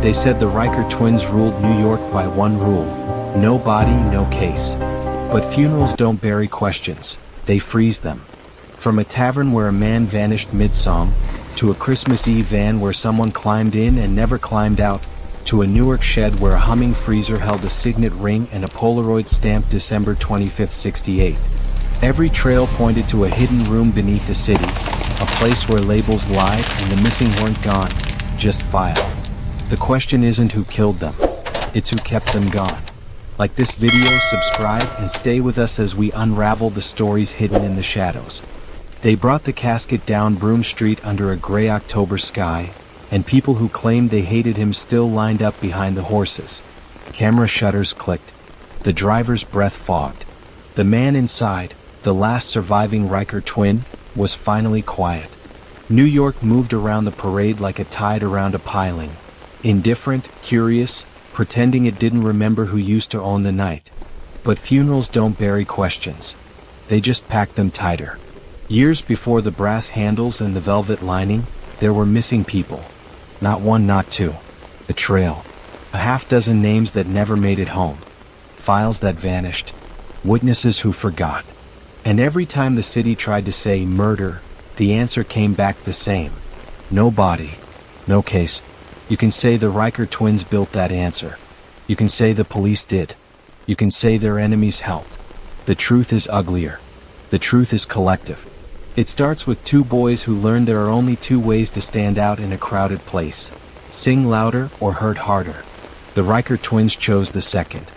They said the Riker Twins ruled New York by one rule: no body, no case. But funerals don't bury questions, they freeze them. From a tavern where a man vanished mid-song, to a Christmas Eve van where someone climbed in and never climbed out, to a Newark shed where a humming freezer held a signet ring and a Polaroid stamped December 25, '68. Every trail pointed to a hidden room beneath the city, a place where labels lied and the missing weren't gone, just filed. The question isn't who killed them, it's who kept them gone. Like this video, subscribe, and stay with us as we unravel the stories hidden in the shadows. They brought the casket down Broome Street under a gray October sky, and people who claimed they hated him still lined up behind the horses. Camera shutters clicked. The driver's breath fogged. The man inside, the last surviving Riker twin, was finally quiet. New York moved around the parade like a tide around a piling. Indifferent, curious, pretending it didn't remember who used to own the night. But funerals don't bury questions. They just pack them tighter. Years before the brass handles and the velvet lining, there were missing people. Not one, not two. A trail. A half-dozen names that never made it home. Files that vanished. Witnesses who forgot. And every time the city tried to say murder, the answer came back the same. No body. No case. You can say the Riker twins built that answer. You can say the police did. You can say their enemies helped. The truth is uglier. The truth is collective. It starts with two boys who learned there are only two ways to stand out in a crowded place: sing louder or hurt harder. The Riker twins chose the second.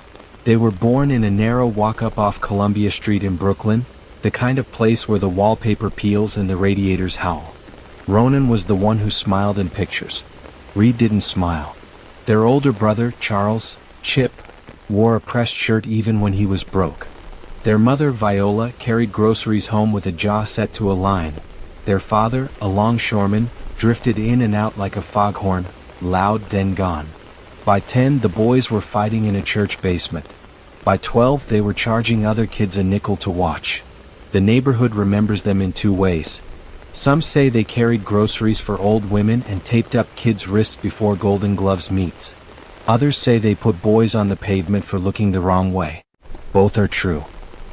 They were born in a narrow walk-up off Columbia Street in Brooklyn, the kind of place where the wallpaper peels and the radiators howl. Ronan was the one who smiled in pictures. Reed didn't smile. Their older brother, Charles, Chip, wore a pressed shirt even when he was broke. Their mother, Viola, carried groceries home with a jaw set to a line. Their father, a longshoreman, drifted in and out like a foghorn, loud then gone. By 10, the boys were fighting in a church basement. By 12, they were charging other kids a nickel to watch. The neighborhood remembers them in two ways. Some say they carried groceries for old women and taped up kids' wrists before Golden Gloves meets. Others say they put boys on the pavement for looking the wrong way. Both are true.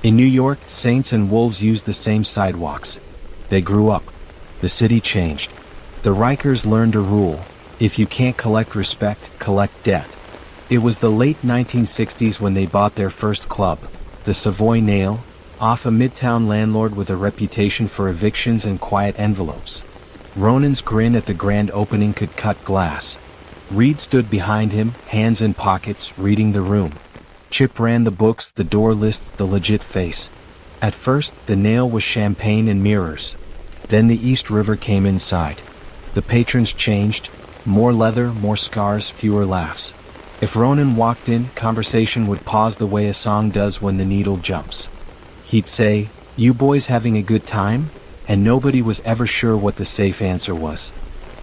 In New York, saints and wolves used the same sidewalks. They grew up. The city changed. The Rikers learned a rule: if you can't collect respect, collect debt. It was the late 1960s when they bought their first club, the Savoy Nail, off a midtown landlord with a reputation for evictions and quiet envelopes. Ronan's grin at the grand opening could cut glass. Reed stood behind him, hands in pockets, reading the room. Chip ran the books, the door lists, the legit face. At first, the Nail was champagne and mirrors. Then the East River came inside. The patrons changed. More leather, more scars, fewer laughs. If Ronan walked in, conversation would pause the way a song does when the needle jumps. He'd say, "You boys having a good time?" And nobody was ever sure what the safe answer was.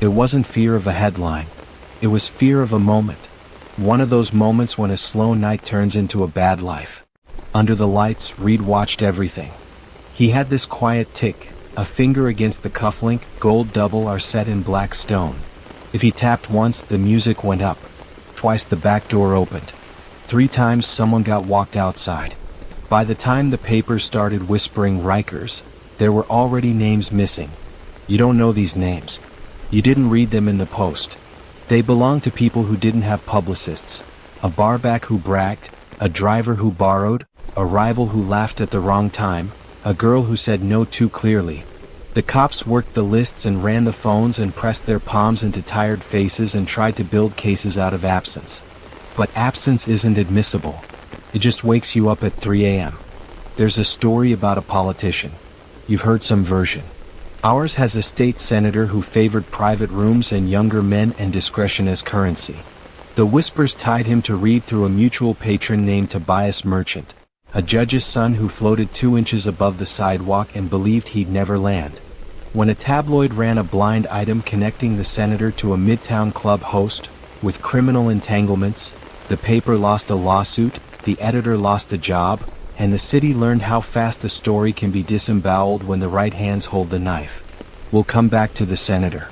It wasn't fear of a headline. It was fear of a moment. One of those moments when a slow night turns into a bad life. Under the lights, Reed watched everything. He had this quiet tick, a finger against the cufflink, gold double are set in black stone. If he tapped once, the music went up. Twice the back door opened. 3 times someone got walked outside. By the time the papers started whispering Rikers, there were already names missing. You don't know these names. You didn't read them in the Post. They belonged to people who didn't have publicists. A barback who bragged, a driver who borrowed, a rival who laughed at the wrong time, a girl who said no too clearly. The cops worked the lists and ran the phones and pressed their palms into tired faces and tried to build cases out of absence. But absence isn't admissible. It just wakes you up at 3 a.m. There's a story about a politician. You've heard some version. Ours has a state senator who favored private rooms and younger men and discretion as currency. The whispers tied him to Reed through a mutual patron named Tobias Merchant, a judge's son who floated 2 inches above the sidewalk and believed he'd never land. When a tabloid ran a blind item connecting the senator to a midtown club host, with criminal entanglements, the paper lost a lawsuit, the editor lost a job, and the city learned how fast a story can be disemboweled when the right hands hold the knife. We'll come back to the senator.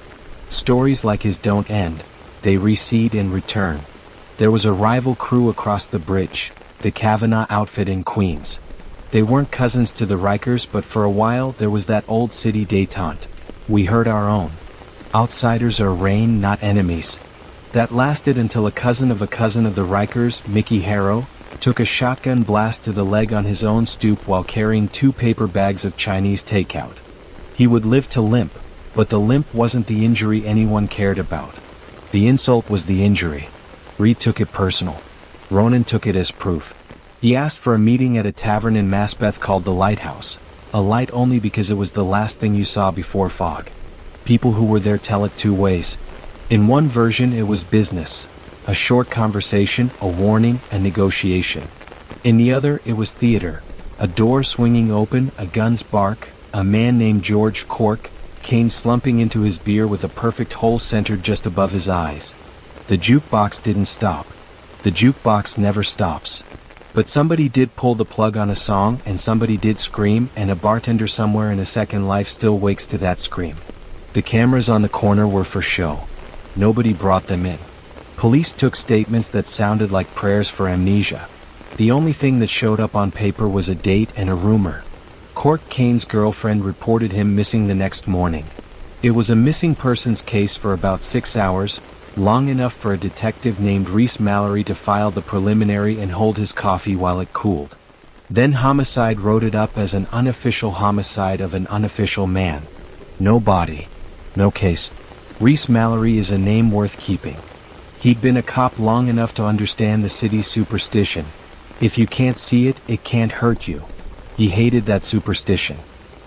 Stories like his don't end. They recede and return. There was a rival crew across the bridge, the Kavanaugh outfit in Queens. They weren't cousins to the Rikers, but for a while there was that old city détente. We heard our own. Outsiders are reign, not enemies. That lasted until a cousin of the Rikers, Mickey Harrow, took a shotgun blast to the leg on his own stoop while carrying 2 paper bags of Chinese takeout. He would live to limp, but the limp wasn't the injury anyone cared about. The insult was the injury. Reed took it personal. Ronan took it as proof. He asked for a meeting at a tavern in Maspeth called the Lighthouse, a light only because it was the last thing you saw before fog. People who were there tell it 2 ways. In one version it was business, a short conversation, a warning, a negotiation. In the other it was theater, a door swinging open, a gun's bark, a man named George Cork, cane slumping into his beer with a perfect hole centered just above his eyes. The jukebox didn't stop. The jukebox never stops. But somebody did pull the plug on a song, and somebody did scream, and a bartender somewhere in a second life still wakes to that scream. The cameras on the corner were for show. Nobody brought them in. Police took statements that sounded like prayers for amnesia. The only thing that showed up on paper was a date and a rumor. Cork Kane's girlfriend reported him missing the next morning. It was a missing persons case for about 6 hours, long enough for a detective named Reece Mallory to file the preliminary and hold his coffee while it cooled. Then Homicide wrote it up as an unofficial homicide of an unofficial man. No body. No case. Reece Mallory is a name worth keeping. He'd been a cop long enough to understand the city's superstition. If you can't see it, it can't hurt you. He hated that superstition.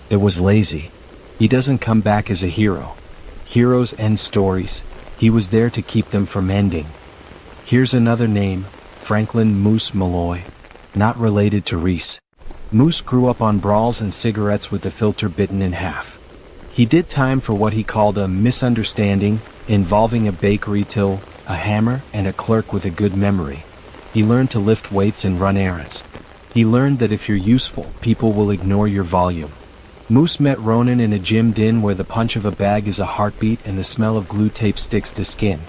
It was lazy. He doesn't come back as a hero. Heroes end stories. He was there to keep them from ending. Here's another name, Franklin Moose Malloy. Not related to Reece. Moose grew up on brawls and cigarettes with the filter bitten in half. He did time for what he called a misunderstanding, involving a bakery till, a hammer, and a clerk with a good memory. He learned to lift weights and run errands. He learned that if you're useful, people will ignore your volume. Moose met Ronan in a gym din where the punch of a bag is a heartbeat and the smell of glue tape sticks to skin.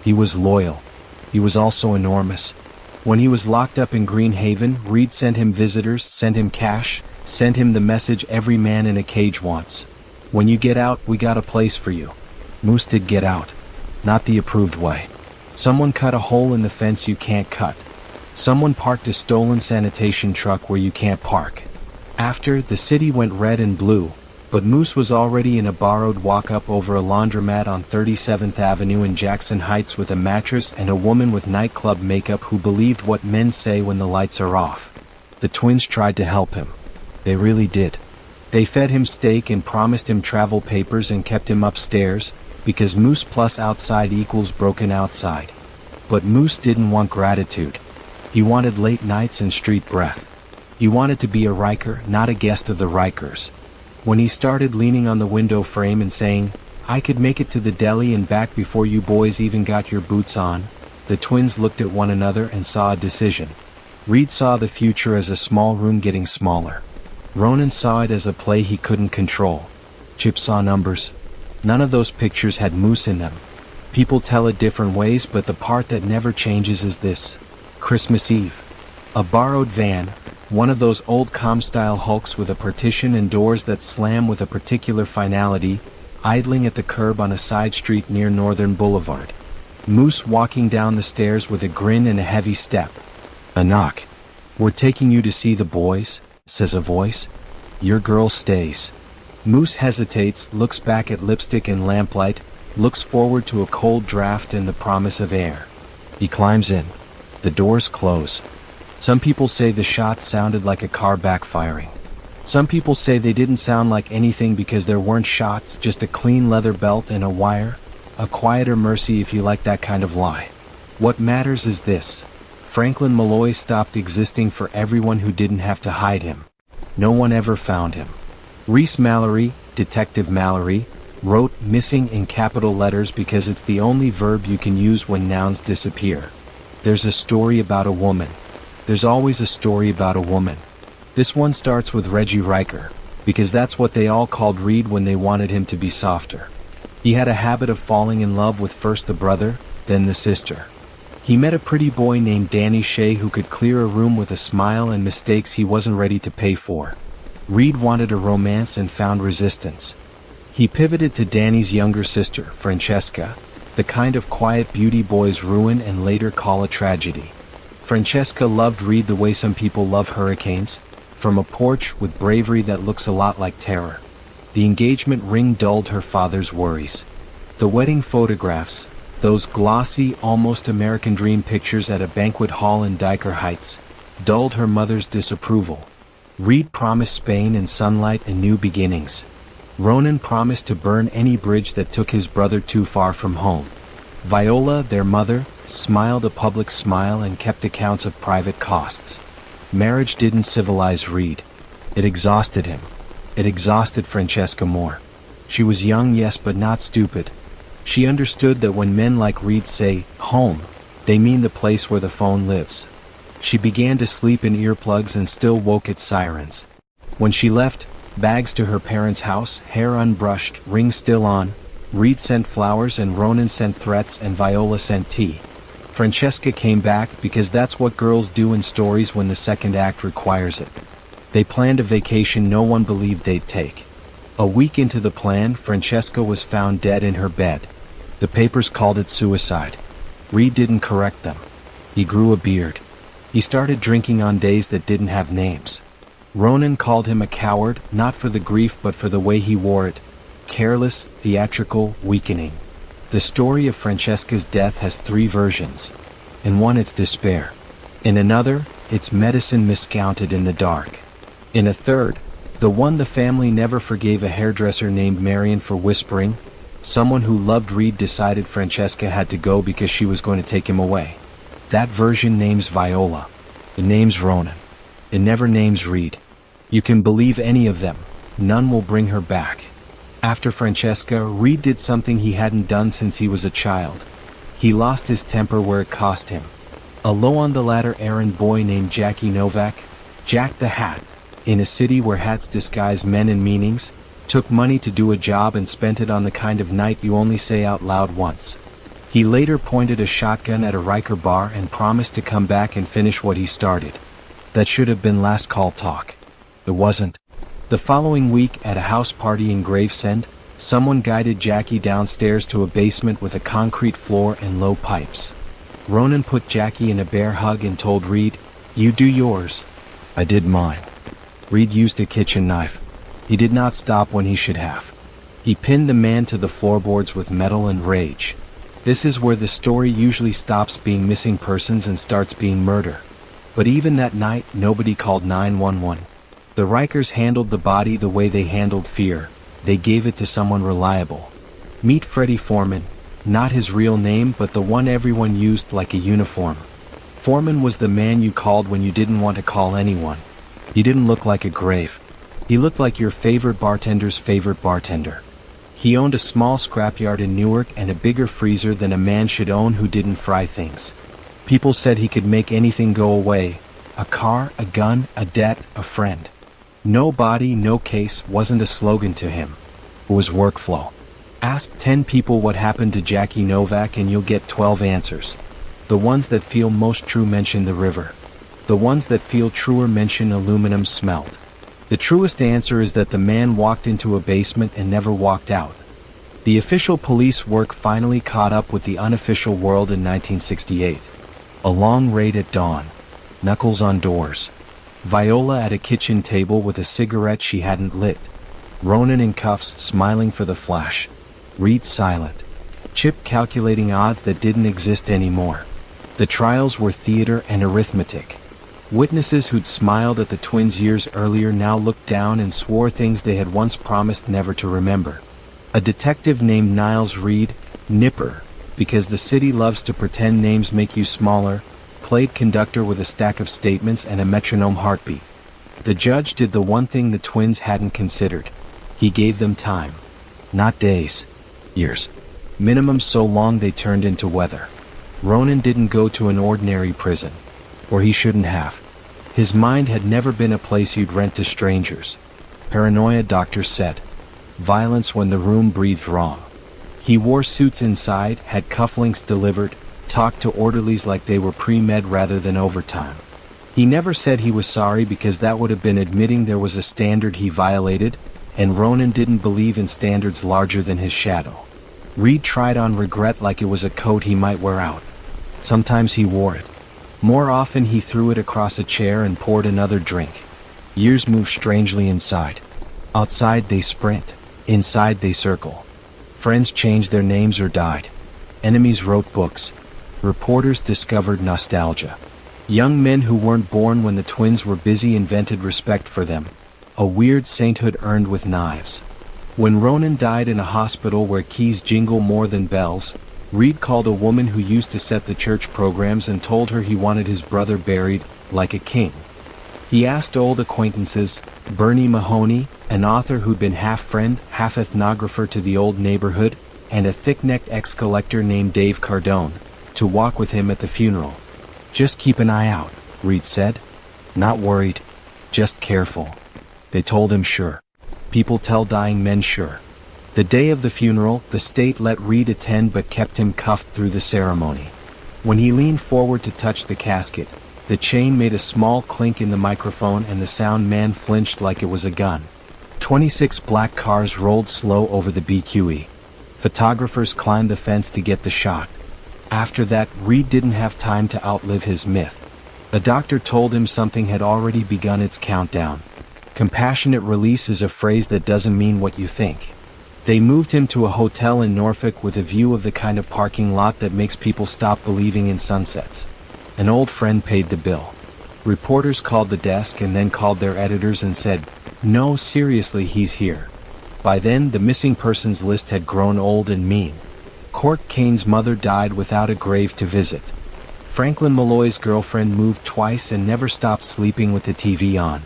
He was loyal. He was also enormous. When he was locked up in Green Haven, Reed sent him visitors, sent him cash, sent him the message every man in a cage wants. When you get out, we got a place for you. Moose did get out. Not the approved way. Someone cut a hole in the fence you can't cut. Someone parked a stolen sanitation truck where you can't park. After, the city went red and blue, but Moose was already in a borrowed walk-up over a laundromat on 37th Avenue in Jackson Heights with a mattress and a woman with nightclub makeup who believed what men say when the lights are off. The twins tried to help him. They really did. They fed him steak and promised him travel papers and kept him upstairs, because Moose plus outside equals broken outside. But Moose didn't want gratitude. He wanted late nights and street breath. He wanted to be a Riker, not a guest of the Rikers. When he started leaning on the window frame and saying, "I could make it to the deli and back before you boys even got your boots on," the twins looked at one another and saw a decision. Reed saw the future as a small room getting smaller. Ronan saw it as a play he couldn't control. Chip saw numbers. None of those pictures had Moose in them. People tell it different ways, but the part that never changes is this. Christmas Eve. A borrowed van, one of those old com-style hulks with a partition and doors that slam with a particular finality, idling at the curb on a side street near Northern Boulevard. Moose walking down the stairs with a grin and a heavy step. A knock. "We're taking you to see the boys," says a voice. "Your girl stays." Moose hesitates, looks back at lipstick and lamplight, looks forward to a cold draft and the promise of air. He climbs in. The doors close. Some people say the shots sounded like a car backfiring. Some people say they didn't sound like anything because there weren't shots, just a clean leather belt and a wire. A quieter mercy if you like that kind of lie. What matters is this. Franklin Malloy stopped existing for everyone who didn't have to hide him. No one ever found him. Reece Mallory, Detective Mallory, wrote "missing" in capital letters because it's the only verb you can use when nouns disappear. There's a story about a woman. There's always a story about a woman. This one starts with Reggie Riker, because that's what they all called Reed when they wanted him to be softer. He had a habit of falling in love with first the brother, then the sister. He met a pretty boy named Danny Shea who could clear a room with a smile and mistakes he wasn't ready to pay for. Reed wanted a romance and found resistance. He pivoted to Danny's younger sister, Francesca, the kind of quiet beauty boys ruin and later call a tragedy. Francesca loved Reed the way some people love hurricanes, from a porch with bravery that looks a lot like terror. The engagement ring dulled her father's worries. The wedding photographs, those glossy, almost American dream pictures at a banquet hall in Diker Heights, dulled her mother's disapproval. Reed promised Spain and sunlight and new beginnings. Ronan promised to burn any bridge that took his brother too far from home. Viola, their mother, smiled a public smile and kept accounts of private costs. Marriage didn't civilize Reed. It exhausted him. It exhausted Francesca more. She was young, yes, but not stupid. She understood that when men like Reed say, home, they mean the place where the phone lives. She began to sleep in earplugs and still woke at sirens. When she left, bags to her parents' house, hair unbrushed, ring still on, Reed sent flowers and Ronan sent threats and Viola sent tea. Francesca came back because that's what girls do in stories when the second act requires it. They planned a vacation no one believed they'd take. A week into the plan, Francesca was found dead in her bed. The papers called it suicide. Reed didn't correct them. He grew a beard. He started drinking on days that didn't have names. Ronan called him a coward, not for the grief but for the way he wore it. Careless, theatrical, weakening. The story of Francesca's death has 3 versions. In one it's despair. In another, it's medicine miscounted in the dark. In a third, the one the family never forgave a hairdresser named Marion for whispering, someone who loved Reed decided Francesca had to go because she was going to take him away. That version names Viola. It names Ronan. It never names Reed. You can believe any of them. None will bring her back. After Francesca, Reed did something he hadn't done since he was a child. He lost his temper where it cost him. A low-on-the-ladder errand boy named Jackie Novak, Jack the Hat, in a city where hats disguise men and meanings, took money to do a job and spent it on the kind of night you only say out loud once. He later pointed a shotgun at a Riker bar and promised to come back and finish what he started. That should have been last call talk. It wasn't. The following week, at a house party in Gravesend, someone guided Jackie downstairs to a basement with a concrete floor and low pipes. Ronan put Jackie in a bear hug and told Reed, "You do yours. I did mine." Reed used a kitchen knife. He did not stop when he should have. He pinned the man to the floorboards with metal and rage. This is where the story usually stops being missing persons and starts being murder. But even that night, nobody called 911. The Rikers handled the body the way they handled fear. They gave it to someone reliable. Meet Freddie Foreman, not his real name but the one everyone used like a uniform. Foreman was the man you called when you didn't want to call anyone. He didn't look like a grave. He looked like your favorite bartender's favorite bartender. He owned a small scrapyard in Newark and a bigger freezer than a man should own who didn't fry things. People said he could make anything go away. A car, a gun, a debt, a friend. No body, no case wasn't a slogan to him. It was workflow. Ask 10 people what happened to Jackie Novak and you'll get 12 answers. The ones that feel most true mention the river. The ones that feel truer mention aluminum smelt. The truest answer is that the man walked into a basement and never walked out. The official police work finally caught up with the unofficial world in 1968. A long raid at dawn. Knuckles on doors. Viola at a kitchen table with a cigarette she hadn't lit. Ronan in cuffs, smiling for the flash. Reed silent. Chip calculating odds that didn't exist anymore. The trials were theater and arithmetic. Witnesses who'd smiled at the twins years earlier now looked down and swore things they had once promised never to remember. A detective named Niles Reed, Nipper, because the city loves to pretend names make you smaller, played conductor with a stack of statements and a metronome heartbeat. The judge did the one thing the twins hadn't considered. He gave them time. Not days. Years. Minimum so long they turned into weather. Ronan didn't go to an ordinary prison. Or he shouldn't have. His mind had never been a place you'd rent to strangers. Paranoia, doctors said. Violence when the room breathed wrong. He wore suits inside, had cufflinks delivered, talked to orderlies like they were pre-med rather than overtime. He never said he was sorry because that would have been admitting there was a standard he violated, and Ronan didn't believe in standards larger than his shadow. Reed tried on regret like it was a coat he might wear out. Sometimes he wore it. More often he threw it across a chair and poured another drink. Years move strangely inside. Outside they sprint, inside they circle. Friends changed their names or died. Enemies wrote books. Reporters discovered nostalgia. Young men who weren't born when the twins were busy invented respect for them. A weird sainthood earned with knives. When Ronan died in a hospital where keys jingle more than bells, Reed called a woman who used to set the church programs and told her he wanted his brother buried like a king. He asked old acquaintances, Bernie Mahoney, an author who'd been half friend, half ethnographer to the old neighborhood, and a thick-necked ex-collector named Dave Cardone, to walk with him at the funeral. "Just keep an eye out," Reed said. "Not worried, just careful." They told him sure. People tell dying men sure. The day of the funeral, the state let Reed attend but kept him cuffed through the ceremony. When he leaned forward to touch the casket, the chain made a small clink in the microphone and the sound man flinched like it was a gun. 26 black cars rolled slow over the BQE. Photographers climbed the fence to get the shot. After that, Reed didn't have time to outlive his myth. A doctor told him something had already begun its countdown. Compassionate release is a phrase that doesn't mean what you think. They moved him to a hotel in Norfolk with a view of the kind of parking lot that makes people stop believing in sunsets. An old friend paid the bill. Reporters called the desk and then called their editors and said, "No, seriously, he's here." By then, the missing persons list had grown old and mean. Court Kane's mother died without a grave to visit. Franklin Malloy's girlfriend moved twice and never stopped sleeping with the TV on.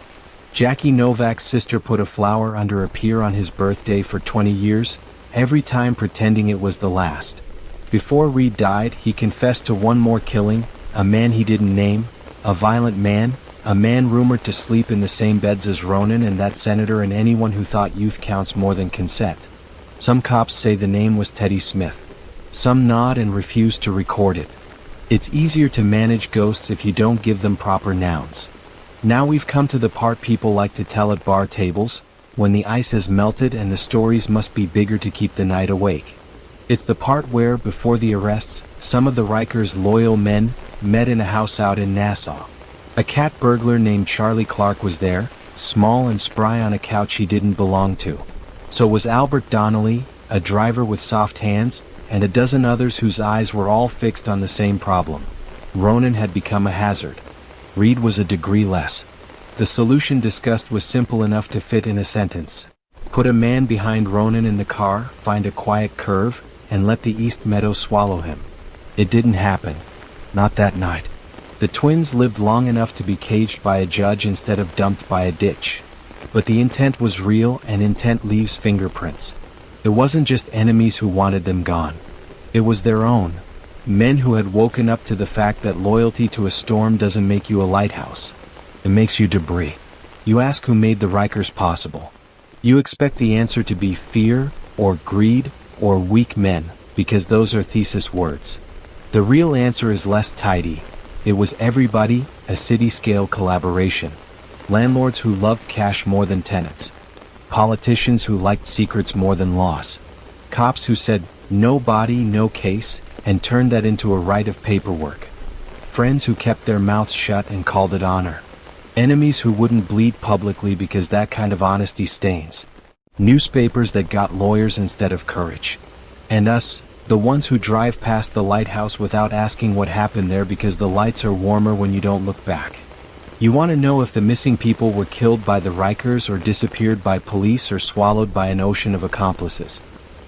Jackie Novak's sister put a flower under a pier on his birthday for 20 years, every time pretending it was the last. Before Reed died, he confessed to one more killing, a man he didn't name, a violent man, a man rumored to sleep in the same beds as Ronan and that senator and anyone who thought youth counts more than consent. Some cops say the name was Teddy Smith. Some nod and refuse to record it. It's easier to manage ghosts if you don't give them proper nouns. Now we've come to the part people like to tell at bar tables, when the ice has melted and the stories must be bigger to keep the night awake. It's the part where, before the arrests, some of the Riker's loyal men met in a house out in Nassau. A cat burglar named Charlie Clark was there, small and spry on a couch he didn't belong to. So was Albert Donnelly, a driver with soft hands, and a dozen others whose eyes were all fixed on the same problem. Ronan had become a hazard. Reed was a degree less. The solution discussed was simple enough to fit in a sentence. Put a man behind Ronan in the car, find a quiet curve, and let the East Meadow swallow him. It didn't happen. Not that night. The twins lived long enough to be caged by a judge instead of dumped by a ditch. But the intent was real, and intent leaves fingerprints. It wasn't just enemies who wanted them gone. It was their own. Men who had woken up to the fact that loyalty to a storm doesn't make you a lighthouse. It makes you debris. You ask who made the Rikers possible. You expect the answer to be fear, or greed, or weak men, because those are thesis words. The real answer is less tidy. It was everybody, a city-scale collaboration. Landlords who loved cash more than tenants. Politicians who liked secrets more than laws. Cops who said, "No body, no case," and turned that into a right of paperwork. Friends who kept their mouths shut and called it honor. Enemies who wouldn't bleed publicly because that kind of honesty stains. Newspapers that got lawyers instead of courage. And us, the ones who drive past the lighthouse without asking what happened there because the lights are warmer when you don't look back. You want to know if the missing people were killed by the Rikers or disappeared by police or swallowed by an ocean of accomplices.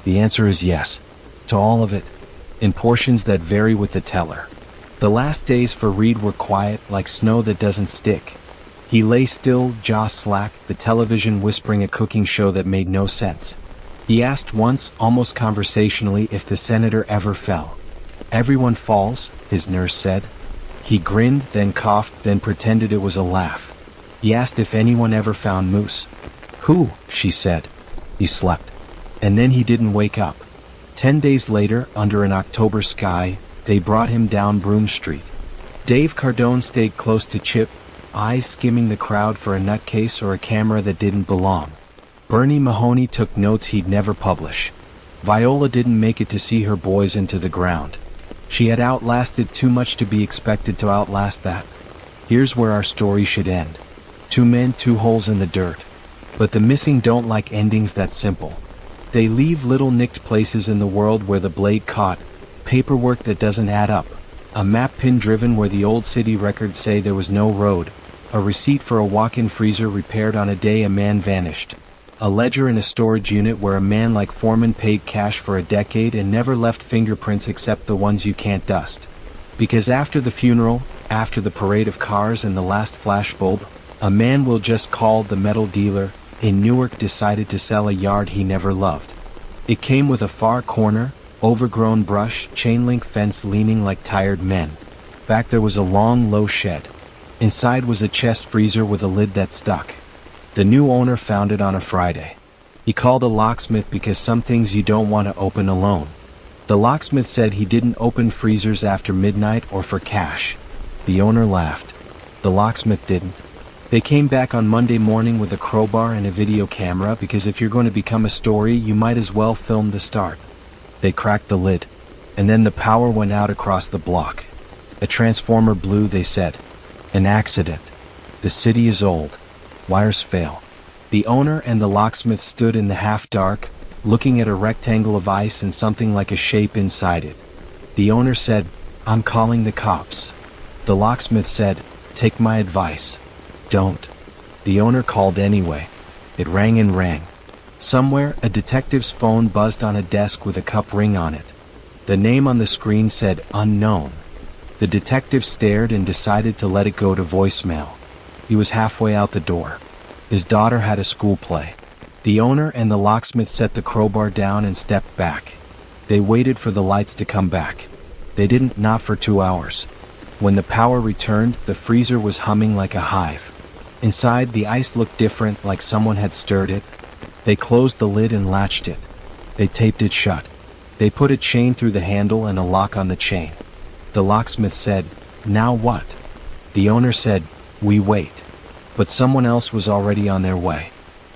The answer is yes. To all of it. In portions that vary with the teller. The last days for Reed were quiet, like snow that doesn't stick. He lay still, jaw slack, the television whispering a cooking show that made no sense. He asked once, almost conversationally, if the senator ever fell. "Everyone falls," his nurse said. He grinned, then coughed, then pretended it was a laugh. He asked if anyone ever found Moose. "Who?" she said. He slept. And then he didn't wake up. 10 days later, under an October sky, they brought him down Broome Street. Dave Cardone stayed close to Chip, eyes skimming the crowd for a nutcase or a camera that didn't belong. Bernie Mahoney took notes he'd never publish. Viola didn't make it to see her boys into the ground. She had outlasted too much to be expected to outlast that. Here's where our story should end. 2 men, 2 holes in the dirt. But the missing don't like endings that simple. They leave little nicked places in the world where the blade caught, paperwork that doesn't add up, a map pin driven where the old city records say there was no road, a receipt for a walk-in freezer repaired on a day a man vanished, a ledger in a storage unit where a man like Foreman paid cash for a decade and never left fingerprints except the ones you can't dust. Because after the funeral, after the parade of cars and the last flashbulb, a man we'll just call the metal dealer in Newark decided to sell a yard he never loved. It came with a far corner, overgrown brush, chain-link fence leaning like tired men. Back there was a long, low shed. Inside was a chest freezer with a lid that stuck. The new owner found it on a Friday. He called a locksmith because some things you don't want to open alone. The locksmith said he didn't open freezers after midnight or for cash. The owner laughed. The locksmith didn't. They came back on Monday morning with a crowbar and a video camera because if you're going to become a story, you might as well film the start. They cracked the lid. And then the power went out across the block. A transformer blew, they said. An accident. The city is old. Wires fail. The owner and the locksmith stood in the half-dark, looking at a rectangle of ice and something like a shape inside it. The owner said, "I'm calling the cops." The locksmith said, "Take my advice. Don't." The owner called anyway. It rang and rang. Somewhere, a detective's phone buzzed on a desk with a cup ring on it. The name on the screen said, "Unknown." The detective stared and decided to let it go to voicemail. He was halfway out the door. His daughter had a school play. The owner and the locksmith set the crowbar down and stepped back. They waited for the lights to come back. They didn't, not for 2 hours. When the power returned, the freezer was humming like a hive. Inside, the ice looked different, like someone had stirred it. They closed the lid and latched it. They taped it shut. They put a chain through the handle and a lock on the chain. The locksmith said, "Now what?" The owner said, "We wait." But someone else was already on their way.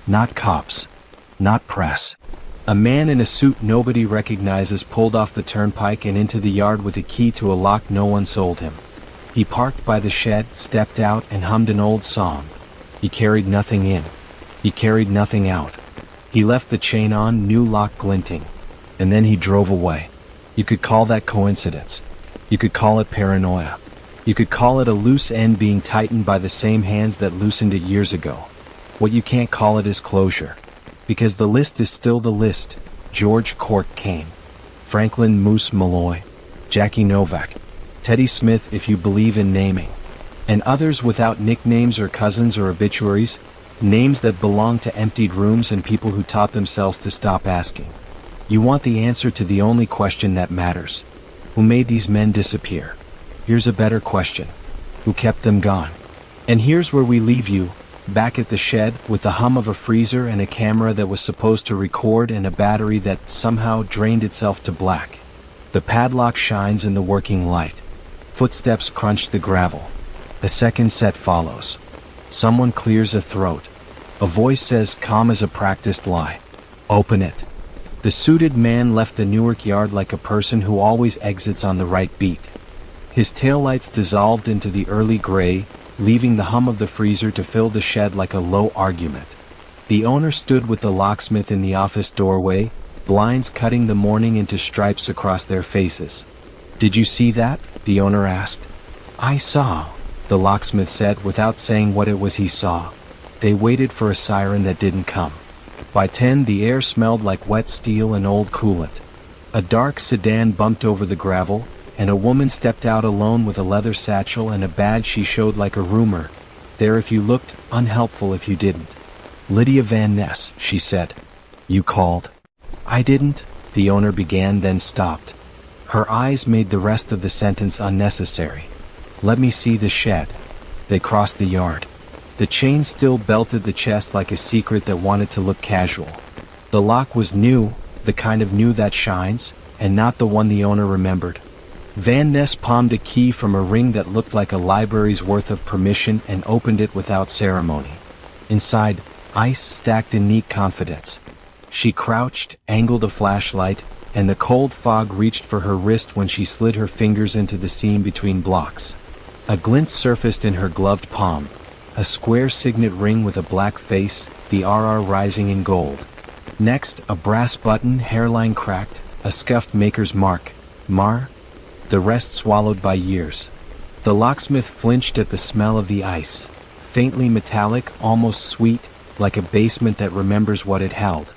Not cops. Not press. A man in a suit nobody recognizes pulled off the turnpike and into the yard with a key to a lock no one sold him. He parked by the shed, stepped out, and hummed an old song. He carried nothing in. He carried nothing out. He left the chain on, new lock glinting. And then he drove away. You could call that coincidence. You could call it paranoia. You could call it a loose end being tightened by the same hands that loosened it years ago. What you can't call it is closure. Because the list is still the list. George Cork Kane. Franklin Moose Malloy. Jackie Novak. Teddy Smith if you believe in naming. And others without nicknames or cousins or obituaries. Names that belong to emptied rooms and people who taught themselves to stop asking. You want the answer to the only question that matters. Who made these men disappear? Here's a better question. Who kept them gone? And here's where we leave you, back at the shed, with the hum of a freezer and a camera that was supposed to record and a battery that somehow drained itself to black. The padlock shines in the working light. Footsteps crunch the gravel. A second set follows. Someone clears a throat. A voice says, calm as a practiced lie. Open it. The suited man left the Newark yard like a person who always exits on the right beat. His taillights dissolved into the early gray, leaving the hum of the freezer to fill the shed like a low argument. The owner stood with the locksmith in the office doorway, blinds cutting the morning into stripes across their faces. Did you see that? The owner asked. I saw, the locksmith said without saying what it was he saw. They waited for a siren that didn't come. By 10 the air smelled like wet steel and old coolant. A dark sedan bumped over the gravel, and a woman stepped out alone with a leather satchel and a badge she showed like a rumor. There if you looked, unhelpful if you didn't. Lydia Van Ness, she said. You called. I didn't, the owner began then stopped. Her eyes made the rest of the sentence unnecessary. Let me see the shed. They crossed the yard. The chain still belted the chest like a secret that wanted to look casual. The lock was new, the kind of new that shines, and not the one the owner remembered. Van Ness palmed a key from a ring that looked like a library's worth of permission and opened it without ceremony. Inside, ice stacked in neat confidence. She crouched, angled a flashlight, and the cold fog reached for her wrist when she slid her fingers into the seam between blocks. A glint surfaced in her gloved palm. A square signet ring with a black face, the RR rising in gold. Next, a brass button, hairline cracked, a scuffed maker's mark. Mar? The rest swallowed by years. The locksmith flinched at the smell of the ice. Faintly metallic, almost sweet, like a basement that remembers what it held.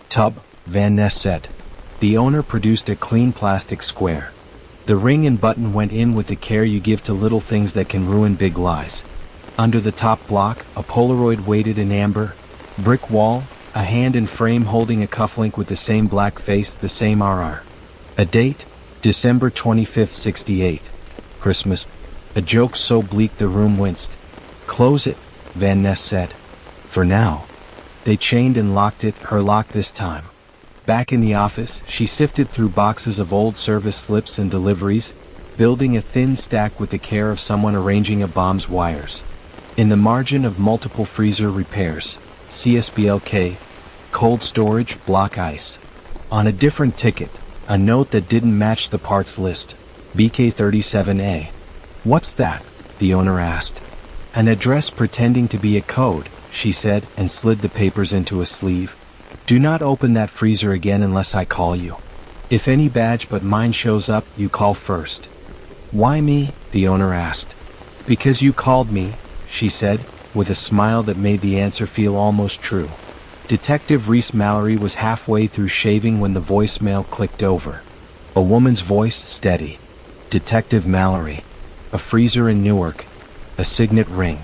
Tub, Van Ness said. The owner produced a clean plastic square. The ring and button went in with the care you give to little things that can ruin big lies. Under the top block, a Polaroid waited in amber. Brick wall, a hand in frame holding a cufflink with the same black face, the same RR. A date, December 25th, 68. Christmas. A joke so bleak the room winced. Close it, Van Ness said. For now. They chained and locked it, her lock this time. Back in the office, she sifted through boxes of old service slips and deliveries, building a thin stack with the care of someone arranging a bomb's wires. In the margin of multiple freezer repairs, CSBLK, cold storage, block ice. On a different ticket, a note that didn't match the parts list, BK37A. What's that? The owner asked. An address pretending to be a code, she said, and slid the papers into a sleeve. Do not open that freezer again unless I call you. If any badge but mine shows up, you call first. Why me? The owner asked. Because you called me, she said, with a smile that made the answer feel almost true. Detective Reece Mallory was halfway through shaving when the voicemail clicked over. A woman's voice, steady. Detective Mallory. A freezer in Newark. A signet ring.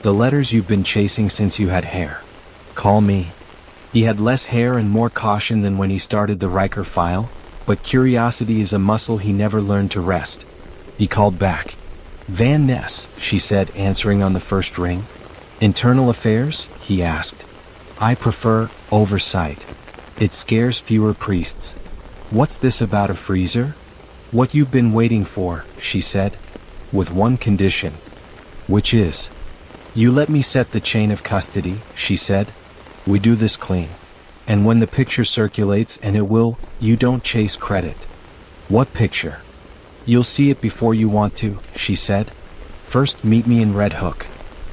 The letters you've been chasing since you had hair. Call me. He had less hair and more caution than when he started the Riker file, but curiosity is a muscle he never learned to rest. He called back. Van Ness, she said, answering on the first ring. Internal affairs? He asked. I prefer oversight. It scares fewer priests. What's this about a freezer? What you've been waiting for, she said. With one condition. Which is? You let me set the chain of custody, she said. We do this clean. And when the picture circulates, and it will, you don't chase credit. What picture? You'll see it before you want to, she said. First meet me in Red Hook.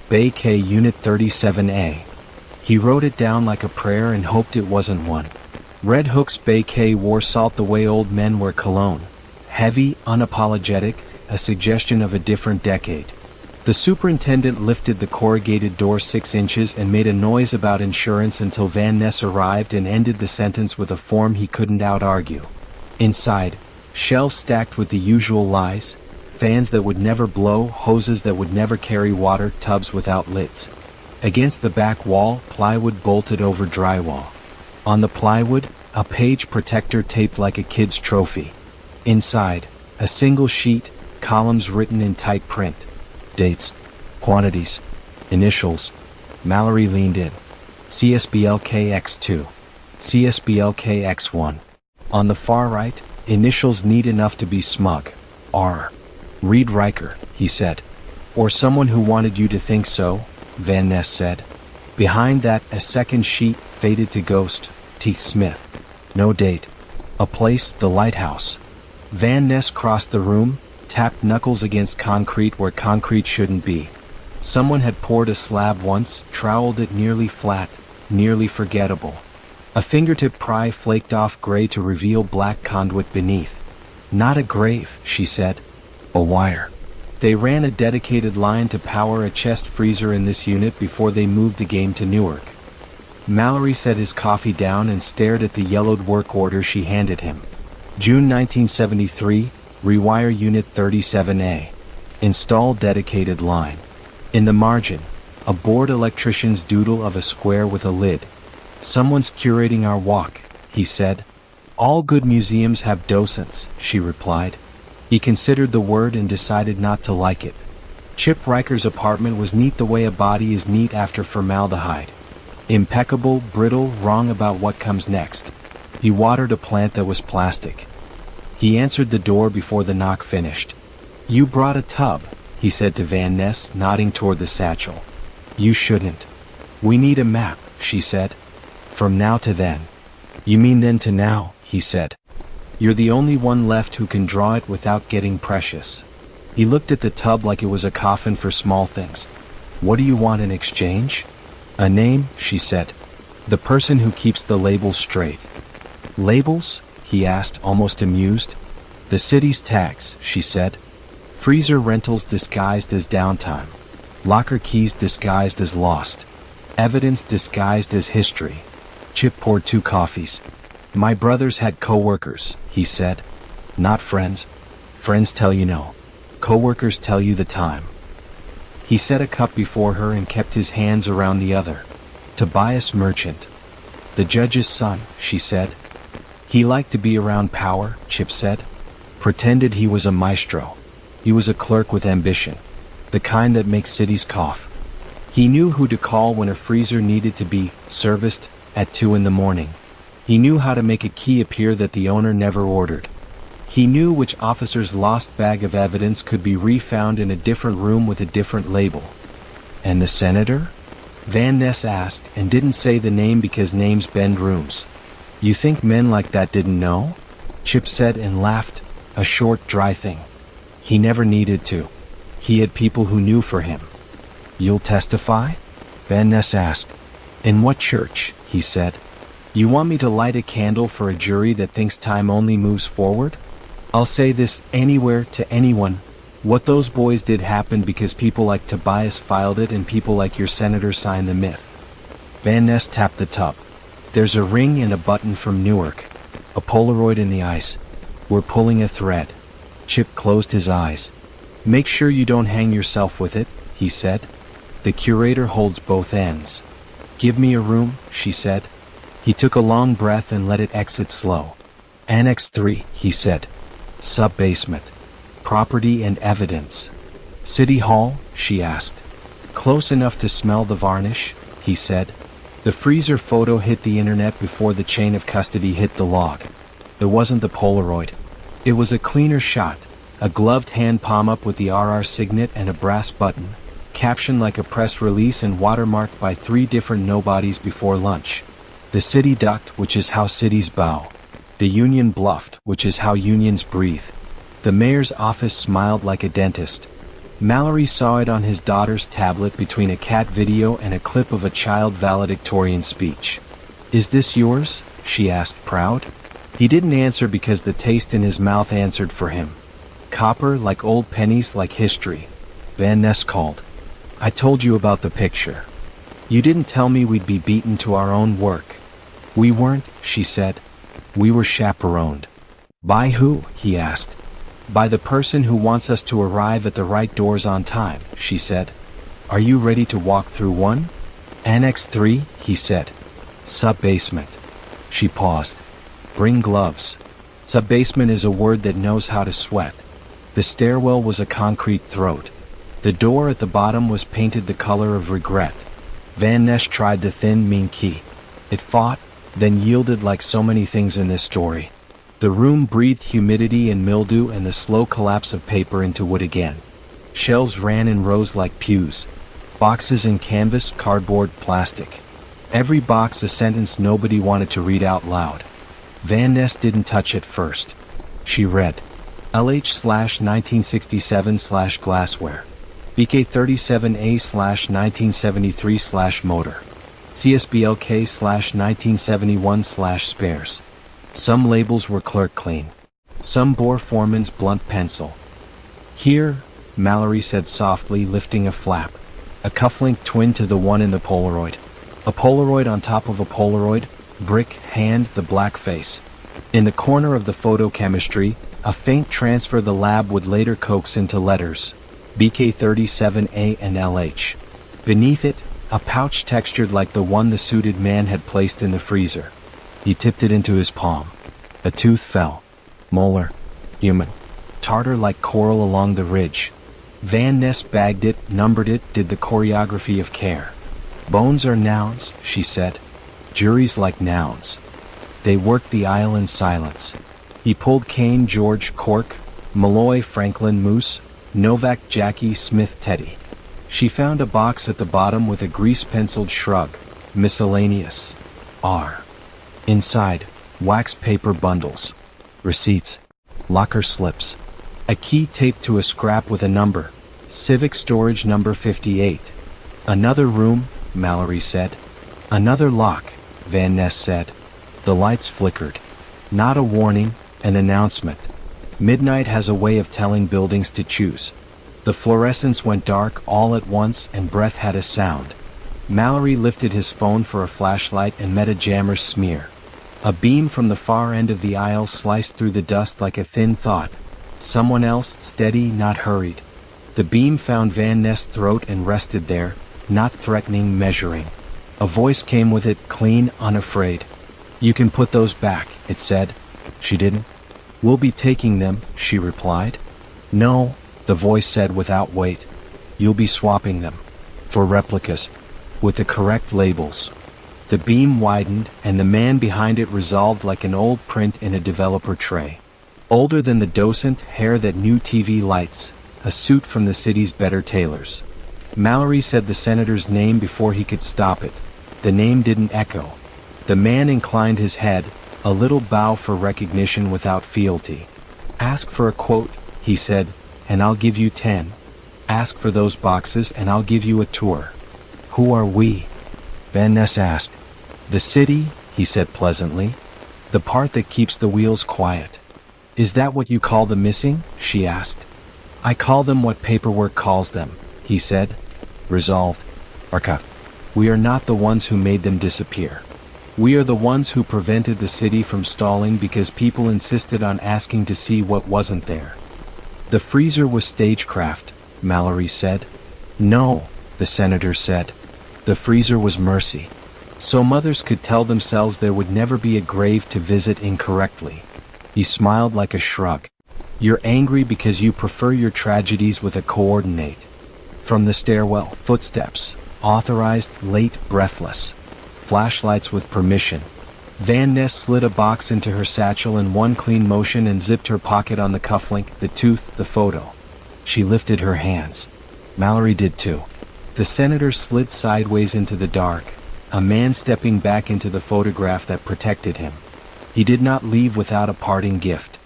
Bay K Unit 37A. He wrote it down like a prayer and hoped it wasn't one. Red Hook's Bay K wore salt the way old men wear cologne. Heavy, unapologetic, a suggestion of a different decade. The superintendent lifted the corrugated door 6 inches and made a noise about insurance until Van Ness arrived and ended the sentence with a form he couldn't out-argue. Inside, shelves stacked with the usual lies, fans that would never blow, hoses that would never carry water, tubs without lids. Against the back wall, plywood bolted over drywall. On the plywood, a page protector taped like a kid's trophy. Inside, a single sheet, columns written in tight print. Dates, quantities, initials. Mallory leaned in. CSBLKX2. CSBLKX1. On the far right, initials neat enough to be smug. R. Read Riker, he said. Or someone who wanted you to think so, Van Ness said. Behind that, a second sheet, faded to ghost, T. Smith. No date. A place, the lighthouse. Van Ness crossed the room, tapped knuckles against concrete where concrete shouldn't be. Someone had poured a slab once, troweled it nearly flat, nearly forgettable. A fingertip pry flaked off gray to reveal black conduit beneath. Not a grave, she said. A wire. They ran a dedicated line to power a chest freezer in this unit before they moved the game to Newark. Mallory set his coffee down and stared at the yellowed work order she handed him. June 1973, Rewire Unit 37A. Install dedicated line. In the margin, a bored electrician's doodle of a square with a lid. Someone's curating our walk, he said. All good museums have docents, she replied. He considered the word and decided not to like it. Chip Riker's apartment was neat the way a body is neat after formaldehyde. Impeccable, brittle, wrong about what comes next. He watered a plant that was plastic. He answered the door before the knock finished. You brought a tub, he said to Van Ness, nodding toward the satchel. You shouldn't. We need a map, she said. From now to then. You mean then to now, he said. You're the only one left who can draw it without getting precious. He looked at the tub like it was a coffin for small things. What do you want in exchange? A name, she said. The person who keeps the labels straight. Labels? He asked, almost amused. The city's tax, she said. Freezer rentals disguised as downtime. Locker keys disguised as lost. Evidence disguised as history. Chip poured 2 coffees. My brothers had co-workers, he said. Not friends. Friends tell you no. Co-workers tell you the time. He set a cup before her and kept his hands around the other. Tobias Merchant. The judge's son, she said. He liked to be around power, Chip said. Pretended he was a maestro. He was a clerk with ambition. The kind that makes cities cough. He knew who to call when a freezer needed to be serviced at 2 in the morning. He knew how to make a key appear that the owner never ordered. He knew which officer's lost bag of evidence could be refound in a different room with a different label. And the senator? Van Ness asked, and didn't say the name because names bend rooms. You think men like that didn't know? Chip said and laughed, a short, dry thing. He never needed to. He had people who knew for him. You'll testify? Van Ness asked. In what church? He said. You want me to light a candle for a jury that thinks time only moves forward? I'll say this anywhere to anyone. What those boys did happened because people like Tobias filed it and people like your senator signed the myth. Van Ness tapped the tub. There's a ring and a button from Newark. A Polaroid in the ice. We're pulling a thread. Chip closed his eyes. Make sure you don't hang yourself with it, he said. The curator holds both ends. Give me a room, she said. He took a long breath and let it exit slow. Annex 3, he said. Sub-basement. Property and evidence. City Hall, she asked. Close enough to smell the varnish, he said. The freezer photo hit the internet before the chain of custody hit the log. It wasn't the Polaroid. It was a cleaner shot, a gloved hand palm up with the RR signet and a brass button, captioned like a press release and watermarked by 3 different nobodies before lunch. The city ducked, which is how cities bow. The union bluffed, which is how unions breathe. The mayor's office smiled like a dentist. Mallory saw it on his daughter's tablet between a cat video and a clip of a child valedictorian speech. Is this yours? She asked, proud. He didn't answer because the taste in his mouth answered for him. Copper like old pennies like history. Van Ness called. I told you about the picture. You didn't tell me we'd be beaten to our own work. We weren't, she said. We were chaperoned. By who? He asked. By the person who wants us to arrive at the right doors on time, she said. Are you ready to walk through one? Annex 3, he said. Sub-basement. She paused. Bring gloves. Sub-basement is a word that knows how to sweat. The stairwell was a concrete throat. The door at the bottom was painted the color of regret. Van Ness tried the thin, mean key. It fought, then yielded like so many things in this story. The room breathed humidity and mildew and the slow collapse of paper into wood again. Shelves ran in rows like pews. Boxes in canvas, cardboard, plastic. Every box a sentence nobody wanted to read out loud. Van Ness didn't touch it first. She read. LH/1967/glassware. BK37A/1973/motor. CSBLK/1971/spares. Some labels were clerk clean. Some bore foreman's blunt pencil. Here, Mallory said softly, lifting a flap. A cufflink twin to the one in the Polaroid. A Polaroid on top of a Polaroid, brick, hand, the black face. In the corner of the photochemistry, a faint transfer the lab would later coax into letters. BK37A and LH. Beneath it, a pouch textured like the one the suited man had placed in the freezer. He tipped it into his palm. A tooth fell. Molar. Human. Tartar like coral along the ridge. Van Ness bagged it, numbered it, did the choreography of care. Bones are nouns, she said. Juries like nouns. They worked the aisle in silence. He pulled Kane, George, Cork, Malloy, Franklin, Moose, Novak, Jackie, Smith, Teddy. She found a box at the bottom with a grease-penciled shrug. Miscellaneous. R. Inside, wax paper bundles. Receipts. Locker slips. A key taped to a scrap with a number. Civic storage number 58. Another room, Mallory said. Another lock, Van Ness said. The lights flickered. Not a warning, an announcement. Midnight has a way of telling buildings to choose. The fluorescence went dark all at once and breath had a sound. Mallory lifted his phone for a flashlight and met a jammer's smear. A beam from the far end of the aisle sliced through the dust like a thin thought. Someone else, steady, not hurried. The beam found Van Ness' throat and rested there, not threatening, measuring. A voice came with it, clean, unafraid. "You can put those back," it said. She didn't. "We'll be taking them," she replied. "No," the voice said without weight. "You'll be swapping them. For replicas. With the correct labels." The beam widened, and the man behind it resolved like an old print in a developer tray. Older than the docent, hair that knew TV lights, a suit from the city's better tailors. Mallory said the senator's name before he could stop it. The name didn't echo. The man inclined his head, a little bow for recognition without fealty. "Ask for a quote," he said, "and I'll give you 10. Ask for those boxes and I'll give you a tour." "Who are we?" Van Ness asked. "The city," he said pleasantly. "The part that keeps the wheels quiet." "Is that what you call the missing?" she asked. "I call them what paperwork calls them," he said. Resolved. "Arca. We are not the ones who made them disappear. We are the ones who prevented the city from stalling because people insisted on asking to see what wasn't there." "The freezer was stagecraft," Mallory said. "No," the senator said. "The freezer was mercy. So mothers could tell themselves there would never be a grave to visit incorrectly." He smiled like a shrug. "You're angry because you prefer your tragedies with a coordinate." From the stairwell, footsteps. Authorized, late, breathless. Flashlights with permission. Van Ness slid a box into her satchel in one clean motion and zipped her pocket on the cufflink, the tooth, the photo. She lifted her hands. Mallory did too. The senator slid sideways into the dark, a man stepping back into the photograph that protected him. He did not leave without a parting gift.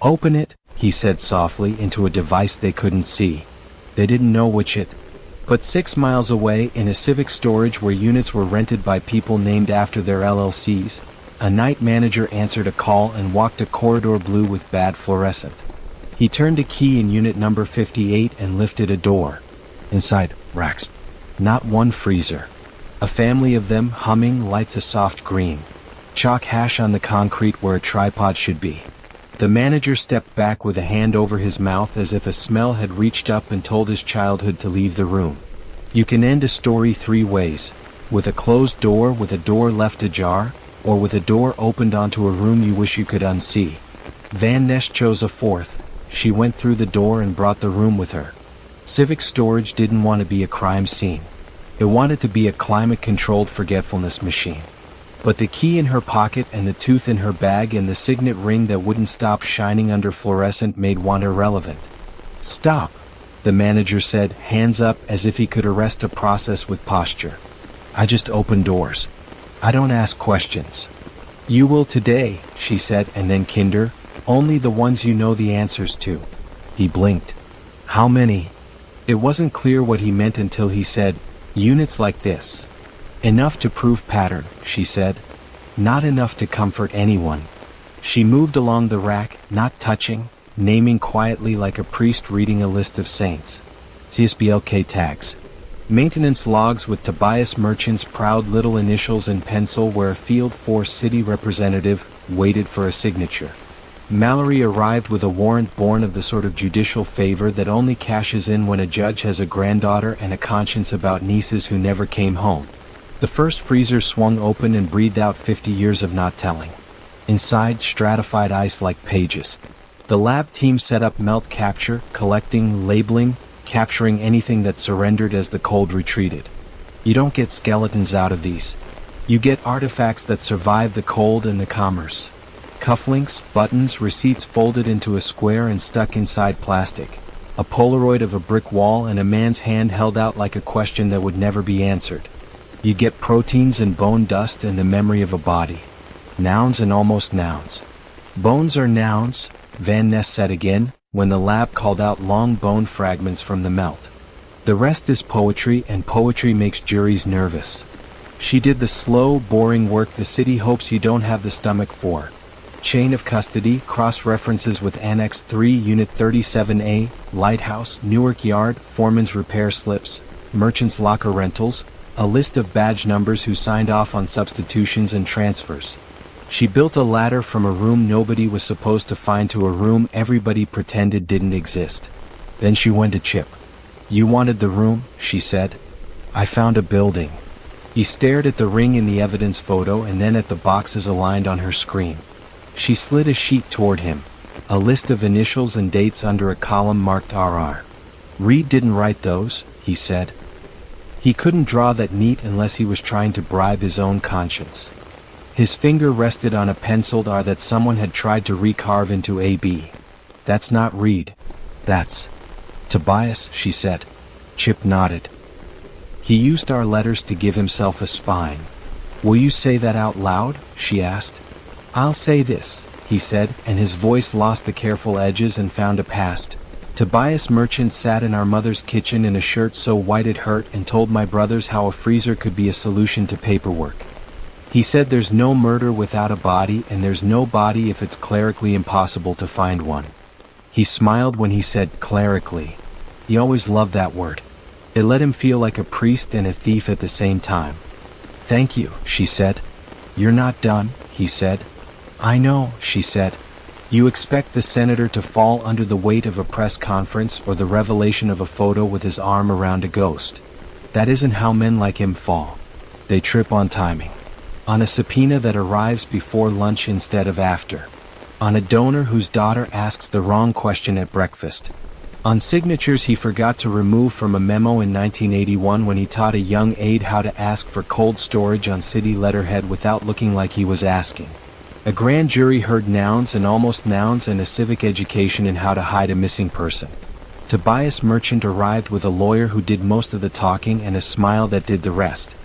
"Open it," he said softly, into a device they couldn't see. They didn't know which it. But 6 miles away, in a civic storage where units were rented by people named after their LLCs, a night manager answered a call and walked a corridor blue with bad fluorescent. He turned a key in unit number 58 and lifted a door. Inside, racks. Not one freezer. A family of them, humming, lights a soft green. Chalk hash on the concrete where a tripod should be. The manager stepped back with a hand over his mouth as if a smell had reached up and told his childhood to leave the room. You can end a story 3 ways. With a closed door, with a door left ajar, or with a door opened onto a room you wish you could unsee. Van Ness chose a 4th. She went through the door and brought the room with her. Civic storage didn't want to be a crime scene. It wanted to be a climate-controlled forgetfulness machine. But the key in her pocket and the tooth in her bag and the signet ring that wouldn't stop shining under fluorescent made one irrelevant. "Stop," the manager said, hands up as if he could arrest a process with posture. "I just open doors. I don't ask questions." "You will today," she said, and then kinder, "only the ones you know the answers to." He blinked. "How many?" It wasn't clear what he meant until he said, "Units like this." "Enough to prove pattern," she said. "Not enough to comfort anyone." She moved along the rack, not touching, naming quietly like a priest reading a list of saints. CSBLK tags. Maintenance logs with Tobias Merchant's proud little initials in pencil where a Field Force city representative waited for a signature. Mallory arrived with a warrant born of the sort of judicial favor that only cashes in when a judge has a granddaughter and a conscience about nieces who never came home. The first freezer swung open and breathed out 50 years of not telling. Inside, stratified ice like pages. The lab team set up melt capture, collecting, labeling, capturing anything that surrendered as the cold retreated. "You don't get skeletons out of these," You get artifacts that survive the cold and the commerce. Cufflinks, buttons, receipts folded into a square and stuck inside plastic. A Polaroid of a brick wall and a man's hand held out like a question that would never be answered. You get proteins and bone dust and the memory of a body. Nouns and almost nouns. Bones are nouns, Van Ness said again, when the lab called out long bone fragments from the melt. The rest is poetry, and poetry makes juries nervous. She did the slow, boring work the city hopes you don't have the stomach for. Chain of custody, cross-references with Annex 3 Unit 37A, Lighthouse, Newark Yard, Foreman's repair slips, merchants' locker rentals, a list of badge numbers who signed off on substitutions and transfers. She built a ladder from a room nobody was supposed to find to a room everybody pretended didn't exist. Then she went to Chip. "You wanted the room," she said. "I found a building." He stared at the ring in the evidence photo and then at the boxes aligned on her screen. She slid a sheet toward him, a list of initials and dates under a column marked RR. "Reed didn't write those," he said. He couldn't draw that neat unless he was trying to bribe his own conscience. His finger rested on a penciled R that someone had tried to recarve into AB. "That's not Reed. That's Tobias," she said. Chip nodded. "He used our letters to give himself a spine." "Will you say that out loud?" she asked. "I'll say this," he said, and his voice lost the careful edges and found a past. "Tobias Merchant sat in our mother's kitchen in a shirt so white it hurt and told my brothers how a freezer could be a solution to paperwork. He said there's no murder without a body and there's no body if it's clerically impossible to find one." He smiled when he said clerically. He always loved that word. It let him feel like a priest and a thief at the same time. "Thank you," she said. "You're not done," he said. "I know," she said. "You expect the senator to fall under the weight of a press conference or the revelation of a photo with his arm around a ghost. That isn't how men like him fall. They trip on timing. On a subpoena that arrives before lunch instead of after. On a donor whose daughter asks the wrong question at breakfast. On signatures he forgot to remove from a memo in 1981 when he taught a young aide how to ask for cold storage on city letterhead without looking like he was asking. A grand jury heard nouns and almost nouns and a civic education in how to hide a missing person. Tobias Merchant arrived with a lawyer who did most of the talking and a smile that did the rest.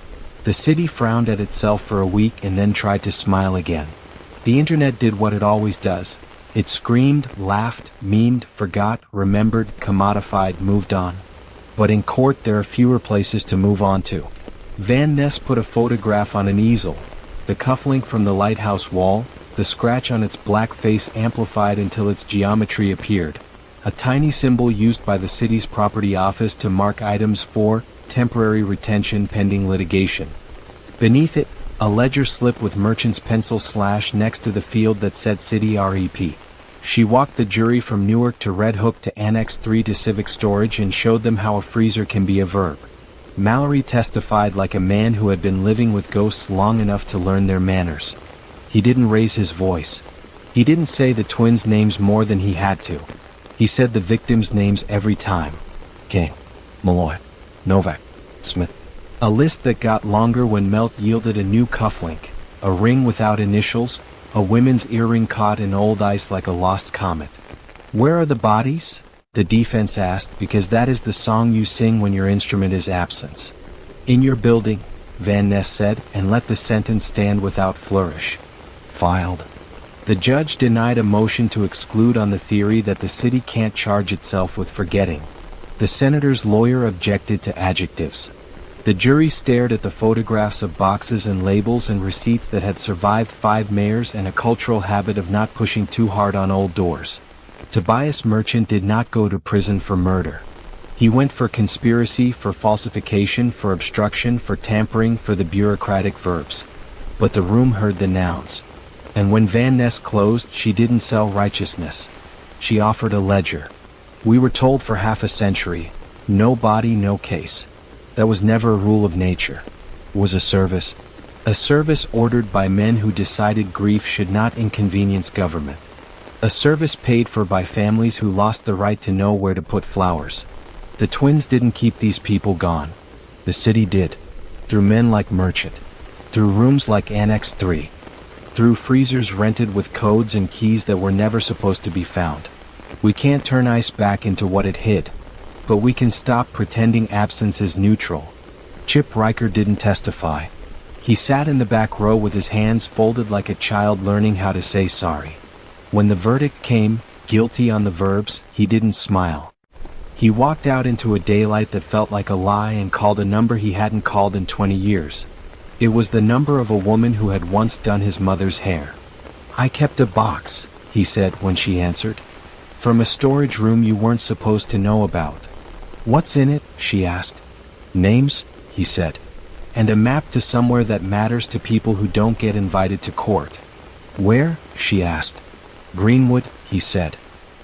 The city frowned at itself for a week and then tried to smile again. The internet did what it always does. It screamed, laughed, memed, forgot, remembered, commodified, moved on. But in court there are fewer places to move on to. Van Ness put a photograph on an easel. The cufflink from the lighthouse wall, the scratch on its black face amplified until its geometry appeared. A tiny symbol used by the city's property office to mark items for temporary retention pending litigation. Beneath it, a ledger slip with merchant's pencil slash next to the field that said City REP. She walked the jury from Newark to Red Hook to Annex 3 to Civic Storage and showed them how a freezer can be a verb. Mallory testified like a man who had been living with ghosts long enough to learn their manners. He didn't raise his voice. He didn't say the twins' names more than he had to. He said the victims' names every time. Kane, Malloy, Novak, Smith. A list that got longer when Melt yielded a new cufflink, a ring without initials, a women's earring caught in old ice like a lost comet. "Where are the bodies?" the defense asked, because that is the song you sing when your instrument is absent. "In your building," Van Ness said, and let the sentence stand without flourish. Filed. The judge denied a motion to exclude on the theory that the city can't charge itself with forgetting. The senator's lawyer objected to adjectives. The jury stared at the photographs of boxes and labels and receipts that had survived 5 mayors and a cultural habit of not pushing too hard on old doors. Tobias Merchant did not go to prison for murder. He went for conspiracy, for falsification, for obstruction, for tampering, for the bureaucratic verbs. But the room heard the nouns. And when Van Ness closed, she didn't sell righteousness. She offered a ledger. We were told for half a century, no body, no case. That was never a rule of nature. It was a service. A service ordered by men who decided grief should not inconvenience government. A service paid for by families who lost the right to know where to put flowers. The twins didn't keep these people gone. The city did. Through men like Merchant. through rooms like Annex 3, through freezers rented with codes and keys that were never supposed to be found. We can't turn ice back into what it hid, but we can stop pretending absence is neutral. Chip Riker didn't testify. He sat in the back row with his hands folded like a child learning how to say sorry. When the verdict came, guilty on the verbs, he didn't smile. He walked out into a daylight that felt like a lie and called a number he hadn't called in 20 years. It was the number of a woman who had once done his mother's hair. "I kept a box," he said when she answered. "From a storage room you weren't supposed to know about." "What's in it?" she asked. "Names," he said. "And a map to somewhere that matters to people who don't get invited to court." "Where?" she asked. "Greenwood," he said.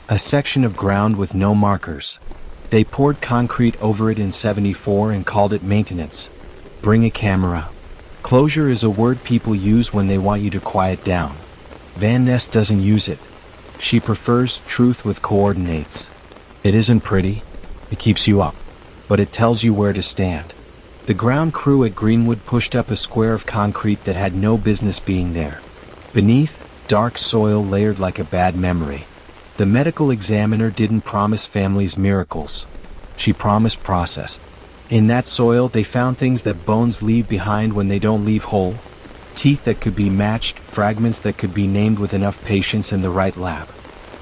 "A section of ground with no markers. They poured concrete over it in '74 and called it maintenance. Bring a camera." Closure is a word people use when they want you to quiet down. Van Ness doesn't use it. She prefers truth with coordinates. It isn't pretty. It keeps you up. But it tells you where to stand. The ground crew at Greenwood pushed up a square of concrete that had no business being there. Beneath, dark soil layered like a bad memory. The medical examiner didn't promise families miracles. She promised process. In that soil they found things that bones leave behind when they don't leave whole. Teeth that could be matched, fragments that could be named with enough patience in the right lab.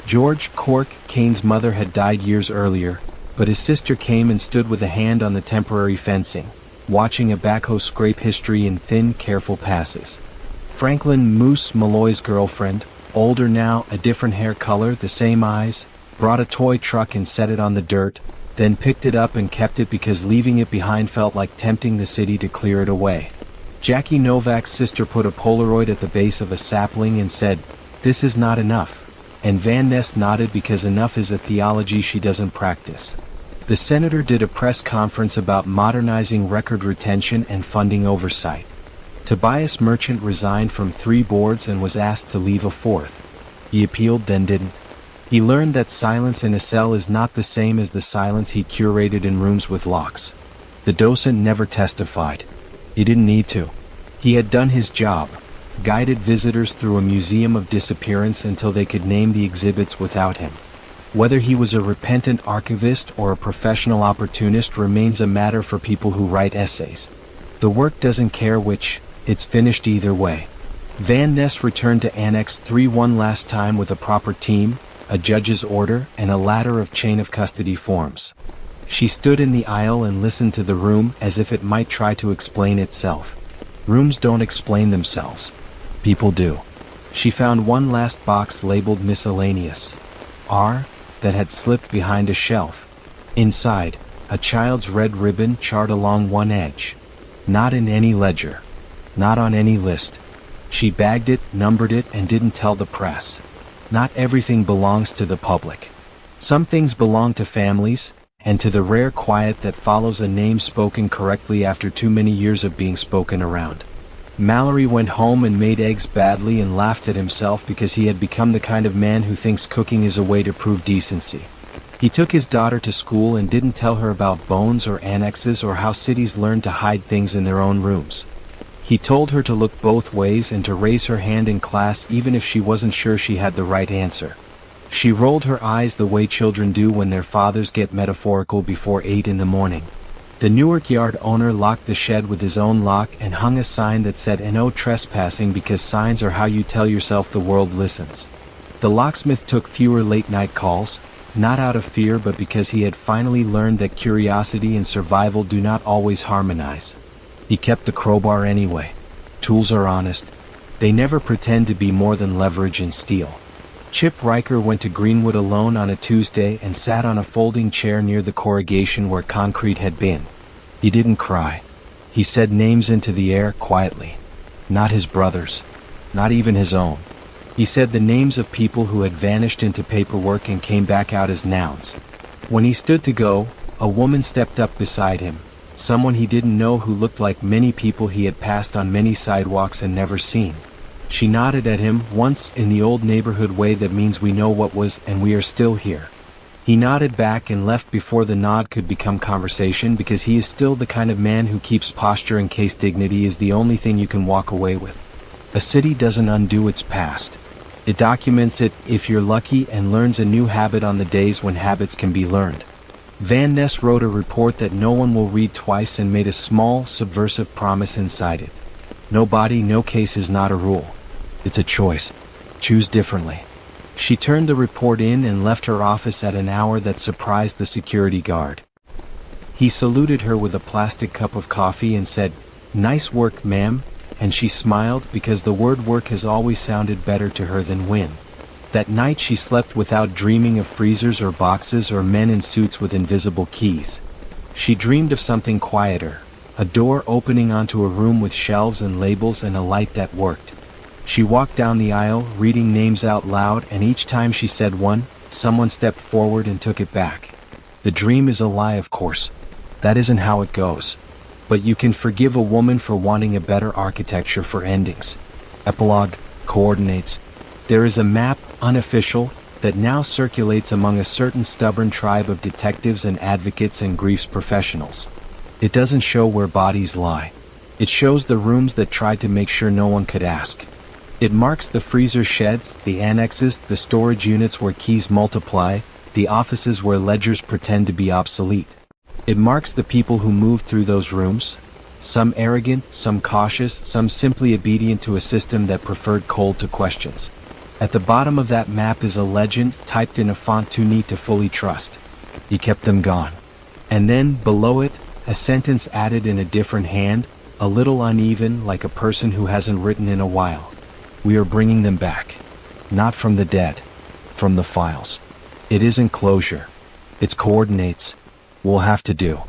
George Cork, Kane's mother, had died years earlier, but his sister came and stood with a hand on the temporary fencing, watching a backhoe scrape history in thin, careful passes. Franklin Moose Malloy's girlfriend, older now, a different hair color, the same eyes, brought a toy truck and set it on the dirt, then picked it up and kept it because leaving it behind felt like tempting the city to clear it away. Jackie Novak's sister put a Polaroid at the base of a sapling and said, "This is not enough." And Van Ness nodded because enough is a theology she doesn't practice. The senator did a press conference about modernizing record retention and funding oversight. Tobias Merchant resigned from 3 boards and was asked to leave a 4th. He appealed, then didn't. He learned that silence in a cell is not the same as the silence he curated in rooms with locks. The docent never testified. He didn't need to. He had done his job, guided visitors through a museum of disappearance until they could name the exhibits without him. Whether he was a repentant archivist or a professional opportunist remains a matter for people who write essays. The work doesn't care which, it's finished either way. Van Ness returned to Annex 3 one last time with a proper team, a judge's order, and a ladder of chain of custody forms. She stood in the aisle and listened to the room as if it might try to explain itself. Rooms don't explain themselves. People do. She found one last box labeled miscellaneous. R, that had slipped behind a shelf. Inside, a child's red ribbon charred along one edge. Not in any ledger. Not on any list. She bagged it, numbered it, and didn't tell the press. Not everything belongs to the public. Some things belong to families, and to the rare quiet that follows a name spoken correctly after too many years of being spoken around. Mallory went home and made eggs badly and laughed at himself because he had become the kind of man who thinks cooking is a way to prove decency. He took his daughter to school and didn't tell her about bones or annexes or how cities learn to hide things in their own rooms. He told her to look both ways and to raise her hand in class even if she wasn't sure she had the right answer. She rolled her eyes the way children do when their fathers get metaphorical before 8 in the morning. The Newark yard owner locked the shed with his own lock and hung a sign that said "No trespassing" because signs are how you tell yourself the world listens. The locksmith took fewer late-night calls, not out of fear but because he had finally learned that curiosity and survival do not always harmonize. He kept the crowbar anyway. Tools are honest. They never pretend to be more than leverage and steel. Chip Riker went to Greenwood alone on a Tuesday and sat on a folding chair near the corrugation where concrete had been. He didn't cry. He said names into the air quietly. Not his brother's. Not even his own. He said the names of people who had vanished into paperwork and came back out as nouns. When he stood to go, a woman stepped up beside him. Someone he didn't know who looked like many people he had passed on many sidewalks and never seen. She nodded at him once in the old neighborhood way that means we know what was and we are still here. He nodded back and left before the nod could become conversation because he is still the kind of man who keeps posture in case dignity is the only thing you can walk away with. A city doesn't undo its past. It documents it, if you're lucky, and learns a new habit on the days when habits can be learned. Van Ness wrote a report that no one will read twice and made a small, subversive promise inside it. No body, no case is not a rule. It's a choice. Choose differently. She turned the report in and left her office at an hour that surprised the security guard. He saluted her with a plastic cup of coffee and said, "Nice work, ma'am," and she smiled because the word work has always sounded better to her than win. That night she slept without dreaming of freezers or boxes or men in suits with invisible keys. She dreamed of something quieter, a door opening onto a room with shelves and labels and a light that worked. She walked down the aisle, reading names out loud, and each time she said one, someone stepped forward and took it back. The dream is a lie, of course. That isn't how it goes. But you can forgive a woman for wanting a better architecture for endings. Epilogue, coordinates. There is a map, unofficial, that now circulates among a certain stubborn tribe of detectives and advocates and griefs professionals. It doesn't show where bodies lie. It shows the rooms that tried to make sure no one could ask. It marks the freezer sheds, the annexes, the storage units where keys multiply, the offices where ledgers pretend to be obsolete. It marks the people who moved through those rooms, some arrogant, some cautious, some simply obedient to a system that preferred cold to questions. At the bottom of that map is a legend typed in a font too neat to fully trust. He kept them gone. And then, below it, a sentence added in a different hand, a little uneven, like a person who hasn't written in a while. We are bringing them back. Not from the dead. From the files. It isn't closure. It's coordinates. We'll have to do.